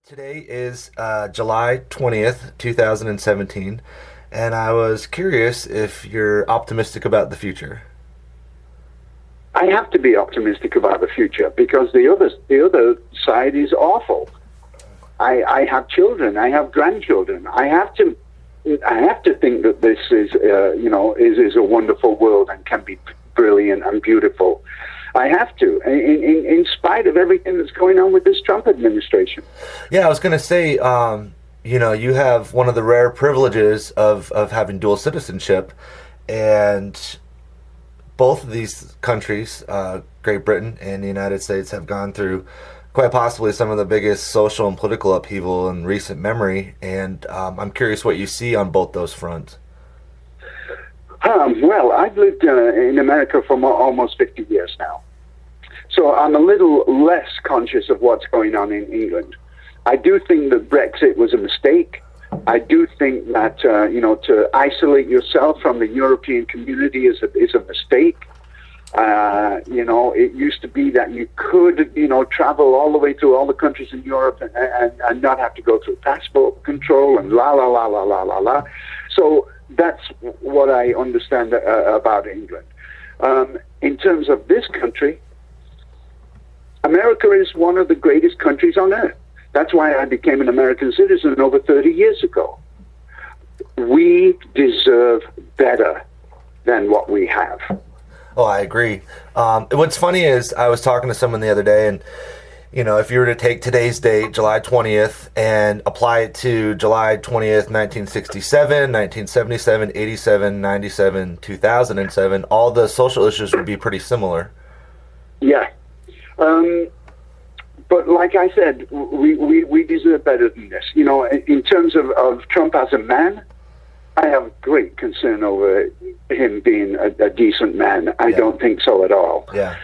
Today is July 20th, 2017, and I was curious if you're optimistic about the future. I have to be optimistic about the future because the other side is awful. I have children. I have grandchildren. I have to think that this is a wonderful world and can be brilliant and beautiful. I have to, in spite of everything that's going on with this Trump administration. Yeah, I was going to say, you have one of the rare privileges of having dual citizenship, and both of these countries, Great Britain and the United States, have gone through quite possibly some of the biggest social and political upheaval in recent memory, and I'm curious what you see on both those fronts. Well, I've lived in America for almost 50 years now. So I'm a little less conscious of what's going on in England. I do think that Brexit was a mistake. I do think that, to isolate yourself from the European community is a mistake. It used to be that you could, travel all the way through all the countries in Europe and not have to go through passport control and la, la, la, la, la, la, la. So that's what I understand about England. In terms of this country, America is one of the greatest countries on earth. That's why I became an American citizen over 30 years ago. We deserve better than what we have. Oh, I agree. What's funny is I was talking to someone the other day, and if you were to take today's date, July 20th, and apply it to July 20th, 1967, 1977, 87, 97, 2007, all the social issues would be pretty similar. Yeah. But like I said, we deserve better than this. In terms of Trump as a man, I have great concern over him being a decent man. I don't think so at all. Yeah.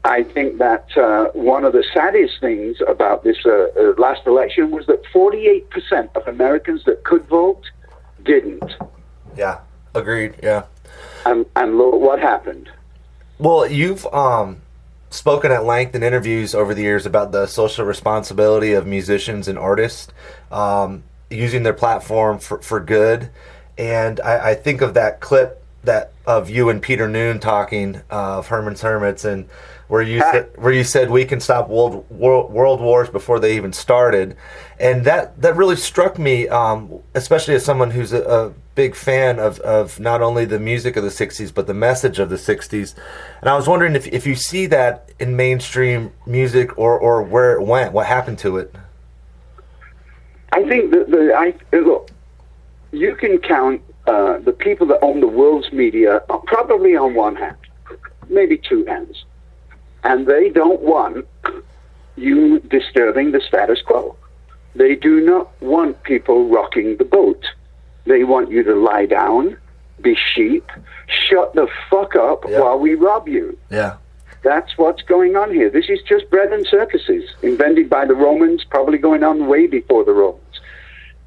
I think that one of the saddest things about this last election was that 48% of Americans that could vote didn't. Yeah, agreed, yeah. And look what happened. Well, you've spoken at length in interviews over the years about the social responsibility of musicians and artists using their platform for good. And I think of that clip of you and Peter Noon talking of Herman's Hermits, and where you said we can stop world wars before they even started, and that really struck me, especially as someone who's a big fan of not only the music of the 60s but the message of the 60s. And I was wondering if you see that in mainstream music or where it went, what happened to it. I think that look, you can count the people that own the world's media probably on one hand, maybe two hands, and they don't want you disturbing the status quo. They do not want people rocking the boat. They want you to lie down, be sheep, shut the fuck up while we rob you. Yeah. That's what's going on here. This is just bread and circuses, invented by the Romans, probably going on way before the Romans.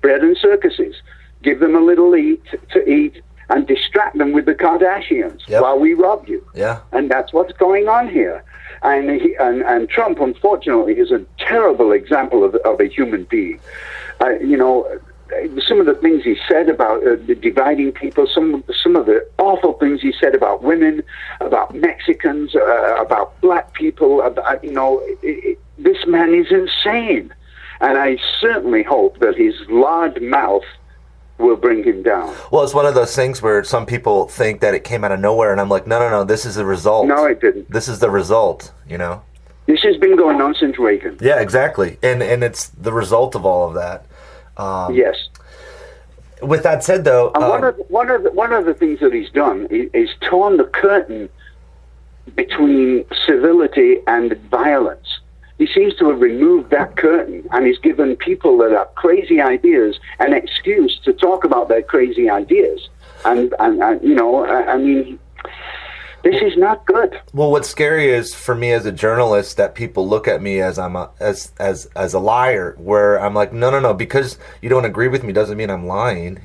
Bread and circuses. Give them a little to eat and distract them with the Kardashians while we rob you. Yeah. And that's what's going on here. And Trump, unfortunately, is a terrible example of a human being. Some of the things he said about dividing people, some of the awful things he said about women, about Mexicans, about black people, this man is insane. And I certainly hope that his large mouth will bring him down. Well, it's one of those things where some people think that it came out of nowhere, and I'm like, no, this is the result. No, it didn't. This is the result, This has been going on since Reagan. Yeah, exactly. And it's the result of all of that. Yes. With that said, though... one of the things that he's done is torn the curtain between civility and violence. He seems to have removed that curtain, and he's given people that have crazy ideas an excuse to talk about their crazy ideas. And this is not good. Well, what's scary is for me as a journalist that people look at me as I'm as a liar. Where I'm like, no, because you don't agree with me doesn't mean I'm lying.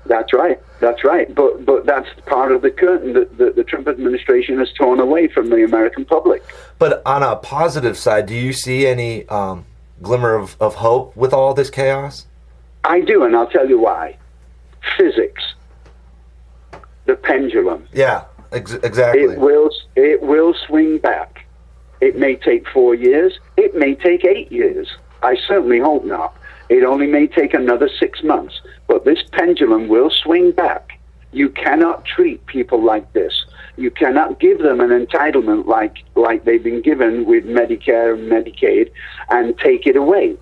That's right. But that's part of the curtain that the Trump administration has torn away from the American public. But on a positive side, do you see any glimmer of hope with all this chaos? I do, and I'll tell you why. Physics. The pendulum. Yeah, exactly. It will swing back. It may take 4 years. It may take 8 years. I certainly hope not. It only may take another 6 months. But this pendulum will swing back. You cannot treat people like this. You cannot give them an entitlement like they've been given with Medicare and Medicaid and take it away.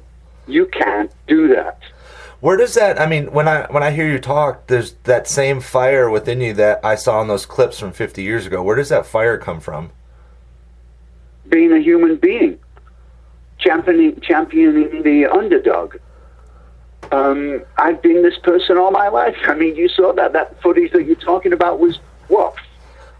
You can't do that. Where does that, I mean, when I hear you talk, there's that same fire within you that I saw in those clips from 50 years ago. Where does that fire come from? Being a human being. Championing the underdog. I've been this person all my life. I mean, you saw that footage that you're talking about was, what,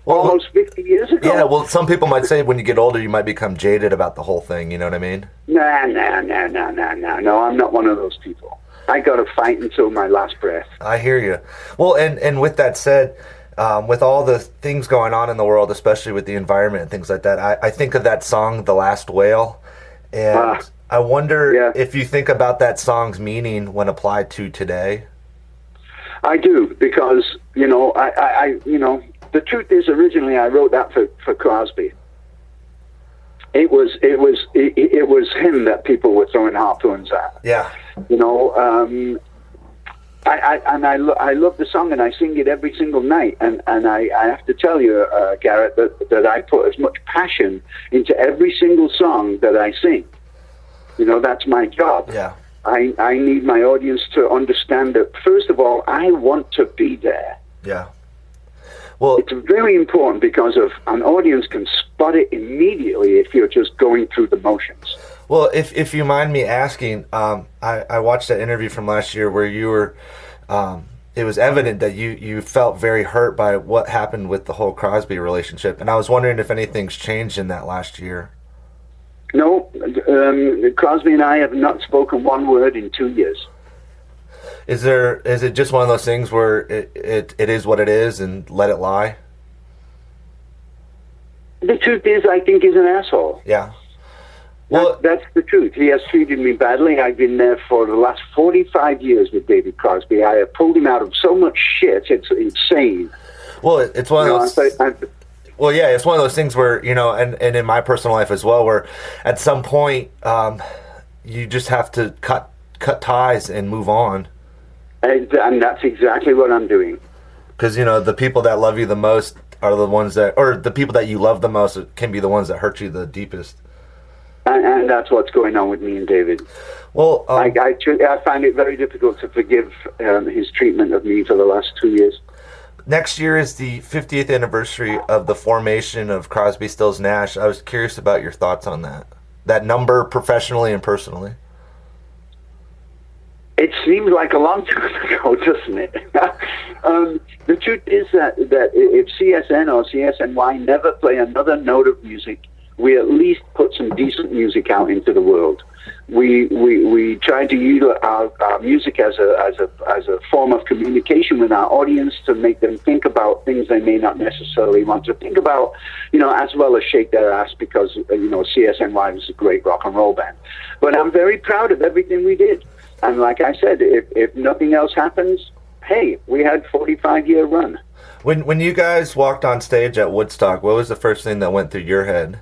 almost 50 years ago? Yeah, well, some people might say when you get older, you might become jaded about the whole thing, you know what I mean? No, I'm not one of those people. I got to fight until my last breath. I hear you. Well, and with that said, with all the things going on in the world, especially with the environment and things like that, I think of that song, The Last Whale, and I wonder if you think about that song's meaning when applied to today. I do, because, the truth is, originally I wrote that for Crosby. It was him that people were throwing harpoons at. Yeah. I love the song and I sing it every single night. And I have to tell you, Garrett, that I put as much passion into every single song that I sing. That's my job. Yeah. I need my audience to understand that, first of all, I want to be there. Yeah. Well, it's very important because of an audience can spot it immediately if you're just going through the motions. Well, if you mind me asking, I watched that interview from last year where you were, it was evident that you felt very hurt by what happened with the whole Crosby relationship, and I was wondering if anything's changed in that last year. No, Crosby and I have not spoken one word in 2 years. Is it just one of those things where it is what it is and let it lie? The truth is, I think he's an asshole. Yeah. Well, that's the truth. He has treated me badly. I've been there for the last 45 years with David Crosby. I have pulled him out of so much shit. It's insane. Well, it's one of those... Well, yeah, it's one of those things where, and in my personal life as well, where at some point you just have to cut ties and move on. And that's exactly what I'm doing. Because, the people that love you the most are the ones that, or the people that you love the most can be the ones that hurt you the deepest. And that's what's going on with me and David. Well, I find it very difficult to forgive his treatment of me for the last 2 years. Next year is the 50th anniversary of the formation of Crosby, Stills, Nash. I was curious about your thoughts on that number, professionally and personally. It seems like a long time ago, doesn't it? The truth is that if CSN or CSNY never play another note of music, we at least put some decent music out into the world. We try to use our music as a form of communication with our audience to make them think about things they may not necessarily want to think about, as well as shake their ass because, CSNY was a great rock and roll band. But I'm very proud of everything we did. And like I said, if nothing else happens, hey, we had 45-year run. When you guys walked on stage at Woodstock, what was the first thing that went through your head?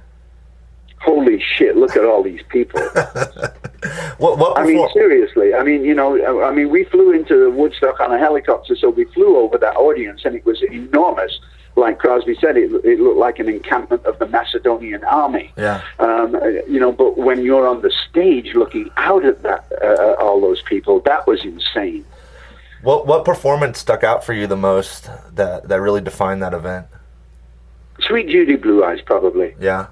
Holy shit, look at all these people. I mean, seriously. We flew into Woodstock on a helicopter, so we flew over that audience, and it was enormous. Like Crosby said, it looked like an encampment of the Macedonian army. Yeah. But when you're on the stage looking out at that, all those people, that was insane. What performance stuck out for you the most that really defined that event? Sweet Judy Blue Eyes, probably. Yeah.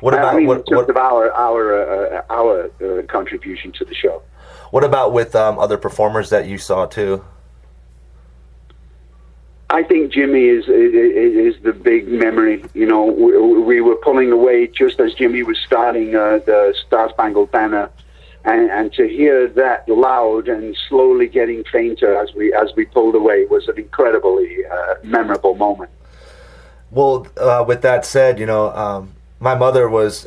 What about in terms of our contribution to the show? What about with other performers that you saw too? I think Jimmy is the big memory. We were pulling away just as Jimmy was starting the Star Spangled Banner, and to hear that loud and slowly getting fainter as we pulled away was an incredibly memorable moment. Well, with that said, my mother was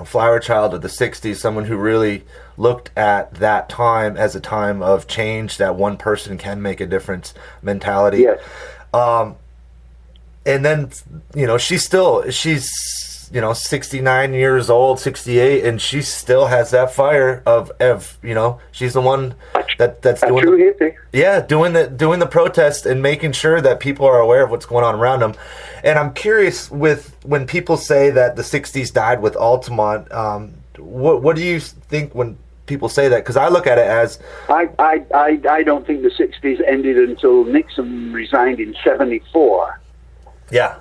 flower child of the 60s, someone who really looked at that time as a time of change, that one person can make a difference mentality. Yes. And then, she's 69 years old, 68, and she still has that fire of she's the one that's doing true hippie. Yeah, doing the protest and making sure that people are aware of what's going on around them. And I'm curious, with when people say that the 60s died with Altamont, what do you think when people say that? Because I look at it as I don't think the 60s ended until Nixon resigned in 74. Yeah.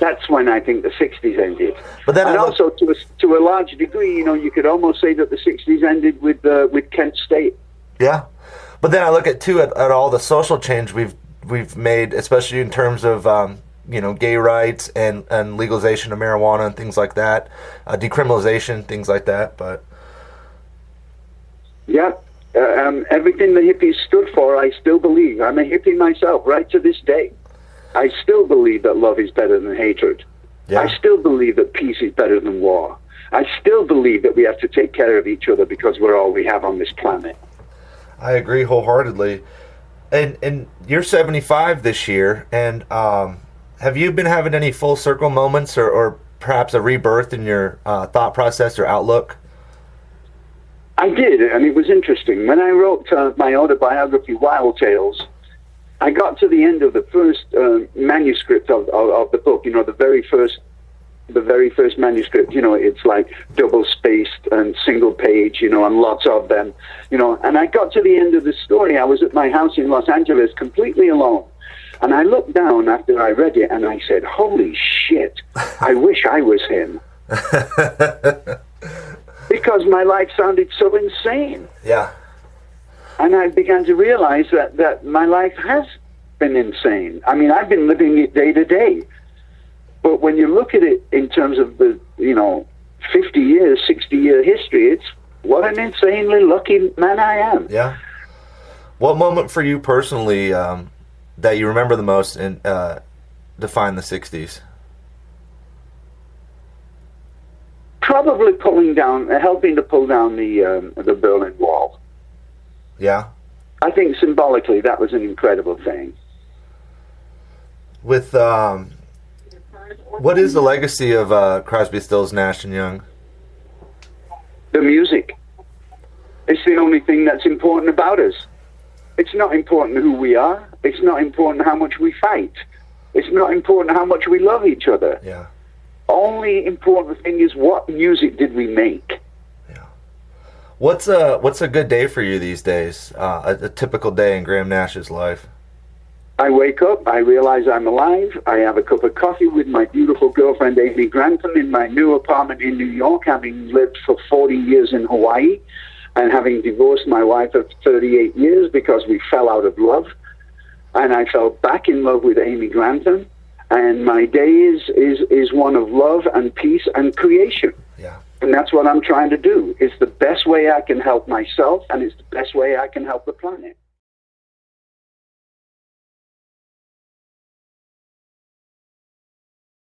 That's when I think the 60s ended. But then also, to a large degree, you could almost say that the 60s ended with Kent State. Yeah, but then I look at all the social change we've made, especially in terms of gay rights and legalization of marijuana and things like that, decriminalization, things like that. But yeah, everything the hippies stood for, I still believe. I'm a hippie myself, right to this day. I still believe that love is better than hatred. Yeah. I still believe that peace is better than war. I still believe that we have to take care of each other because we're all we have on this planet. I agree wholeheartedly. And you're 75 this year, and have you been having any full circle moments or perhaps a rebirth in your thought process or outlook? I did, and it was interesting. When I wrote my autobiography, Wild Tales, I got to the end of the first manuscript of the book. The very first manuscript. It's like double spaced and single page. And lots of them. And I got to the end of the story. I was at my house in Los Angeles, completely alone, and I looked down after I read it, and I said, "Holy shit! I wish I was him." Because my life sounded so insane. Yeah. And I began to realize that my life has been insane. I mean, I've been living it day to day. But when you look at it in terms of the, 50 years, 60-year history, it's what an insanely lucky man I am. Yeah. What moment for you personally that you remember the most and define the 60s? Probably helping to pull down the Berlin Wall. Yeah. I think symbolically that was an incredible thing. With what is the legacy of Crosby, Stills, Nash and Young? The music. It's the only thing that's important about us. It's not important who we are. It's not important how much we fight. It's not important how much we love each other. Yeah. Only important thing is what music did we make. What's a good day for you these days? A typical day in Graham Nash's life? I wake up, I realize I'm alive, I have a cup of coffee with my beautiful girlfriend Amy Grantham in my new apartment in New York, having lived for 40 years in Hawaii, and having divorced my wife of 38 years because we fell out of love. And I fell back in love with Amy Grantham, and my day is one of love and peace and creation. Yeah. And that's what I'm trying to do. It's the best way I can help myself, and it's the best way I can help the planet.